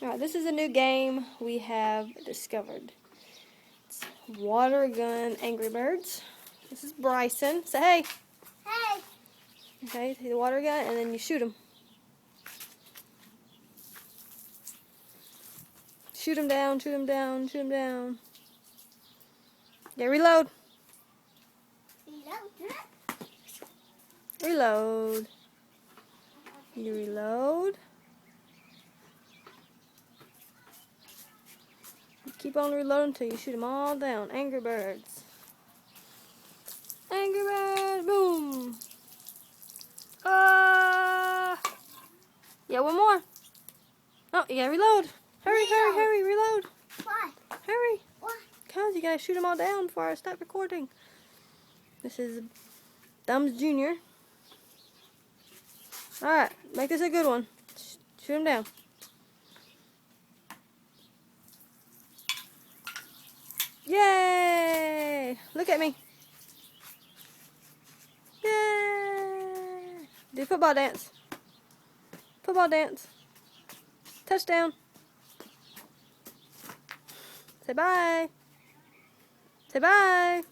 Alright, this is a new game we have discovered. It's Water Gun Angry Birds. This is Bryson. Say hey. Hey. Okay, take the water gun and then you shoot him. Shoot him down, shoot him down, shoot him down. Yeah, reload. Reload. You reload. You keep on reloading until you shoot them all down. Angry Birds. Angry Birds. Boom. Yeah, one more. Oh, you gotta reload. Hurry, hurry, hurry, reload. Why? Hurry. Why? Because you gotta shoot them all down before I stop recording. This is Thumbs Jr. Alright, make this a good one. Shoot him down. Yay! Look at me. Yay! Do football dance. Football dance. Touchdown. Say bye. Say bye.